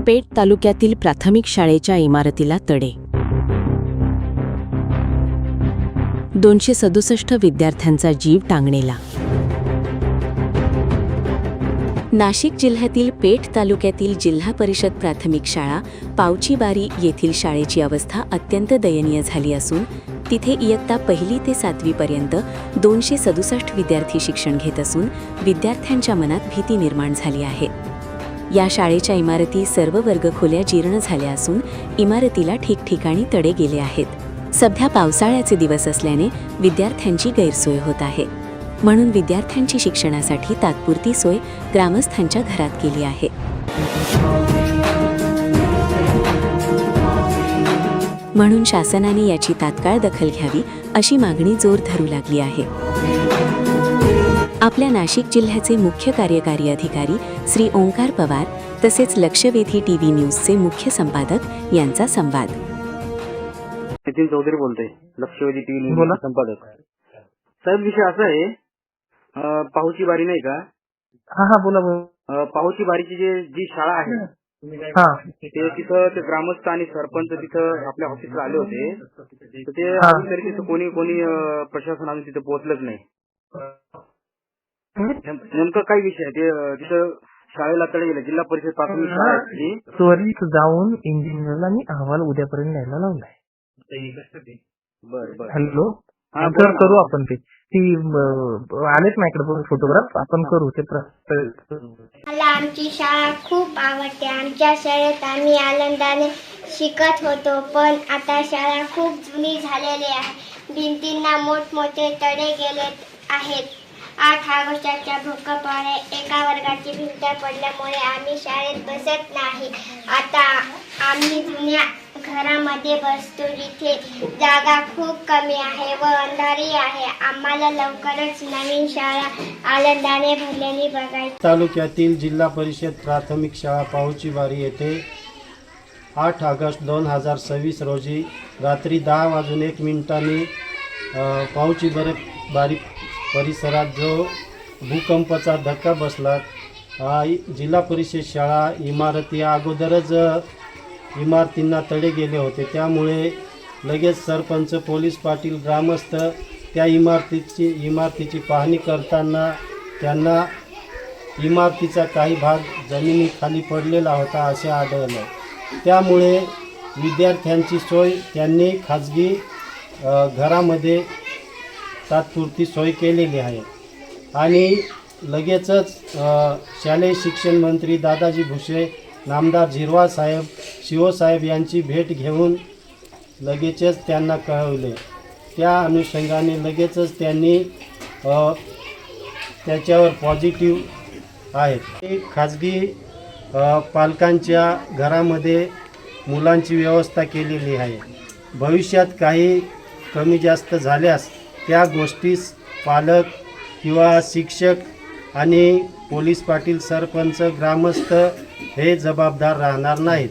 पेठ तालुक्यातील प्राथमिक शाळेच्या इमारतीला तडे. 267 विद्यार्थ्यांचा जीव टांगणेला. नाशिक जिल्ह्यातील पेठ तालुक्यातील जिल्हा परिषद प्राथमिक शाळा पावचीबारी येथील शाळेची अवस्था अत्यंत दयनीय झाली असून तिथे इयत्ता 1ली ते 7वी पर्यंत 267 विद्यार्थी शिक्षण घेत असून विद्यार्थ्यांच्या मनात भीती निर्माण झाली आहे. या शाळेच्या इमारती सर्व वर्गखोल्या जीर्ण झाल्या असून इमारतीला ठिकठिकाणी तडे गेले आहेत. सध्या पावसाळ्याचे दिवस असल्याने विद्यार्थ्यांची गैरसोय होत आहे. म्हणून विद्यार्थ्यांची शिक्षणासाठी तात्पुरती सोय ग्रामस्थांच्या घरात केली आहे. म्हणून शासनाने याची तात्काळ दखल घ्यावी अशी मागणी जोर धरू लागली आहे. आपल्या नाशिक जिल्ह्याचे मुख्य कार्यकारी अधिकारी श्री ओंकार पवार तसेच लक्षवेधी टीव्ही न्यूजचे मुख्य संपादक यांचा संवाद. नितीन चौधरी बोलतोय, लक्षवेधी टीव्ही न्यूज संपादक. साहेब, विषय असा आहे, पाहुची बारी नाही का? हा बोला. पाहुची बारीची जी शाळा आहे ते तिथं ते ग्रामस्थ आणि सरपंच तिथं आपल्या ऑफिसला आले होते. तर ते अजून तरी तिथं कोणी प्रशासन अजून तिथं पोहोचलंच नाही. नेमकं काय विषय आहे ते? तिथं शाळेला तडे गेले. जिल्हा परिषद प्राथमिक शाळा आहे. त्वरित जाऊन इंजिनियरला मी अहवाल उद्यापर्यंत न्यायला लावलाय. बर. हॅलो, करू आपण ते. ती आलेच माझ्याकडे फोटोग्राफ, आपण करू ते. मला आमची शाळा खूप आवडते. आमच्या शाळेत आम्ही आनंदाने शिकत होतो, पण आता शाळा खूप जुनी झालेली आहे. भिंतींना मोठमोठे तडे गेले आहेत. 8 ऑगस्टच्या भूकंपाने एका वर्गाची भिंत पडल्यामुळे आम्ही शाळेत बसत नाही. आता आम्ही जुन्या घरामध्ये बसतो, जिथे जागा खूप कमी आहे व अंधारी आहे. आम्हाला लवकरच नवीन शाळा आनंदाने भरलेली बघायची. तालुक्यातील जिल्हा परिषद प्राथमिक शाळा पाहुचीबारी येथे 8 ऑगस्ट 2026 रोजी रात्री 10:01 पाहुचीबारी परिसरात जो भूकंपाचा धक्का बसला, जिल्हा परिषद शाळा इमारती अगोदरच इमारतींना तडे गेले होते. त्यामुळे लगेच सरपंच, पोलीस पाटील, ग्रामस्थ त्या इमारतीची पाहणी करताना त्यांना इमारतीचा काही भाग जमिनीखाली पडलेला होता असे आढळलं. त्यामुळे विद्यार्थ्यांची सोय त्यांनी खाजगी घरामध्ये तात्पुरती सोय केलेली आहे. आणि लगेचच शालेय शिक्षण मंत्री दादाजी भुसे, नामदार झिरवाळ साहेब, शिवसाहेब यांची भेट घेऊन लगेचच त्यांना कळवले. त्या अनुषंगाने लगेचच त्यांनी त्याच्यावर पॉझिटिव्ह आहेत. ते खाजगी पालकांच्या घरामध्ये मुलांची व्यवस्था केलेली आहे. भविष्यात काही कमी जास्त झाल्यास त्या गोष्टीस पालक किंवा शिक्षक आणि पोलीस पाटील, सरपंच, ग्रामस्थ हे जबाबदार राहणार नाहीत.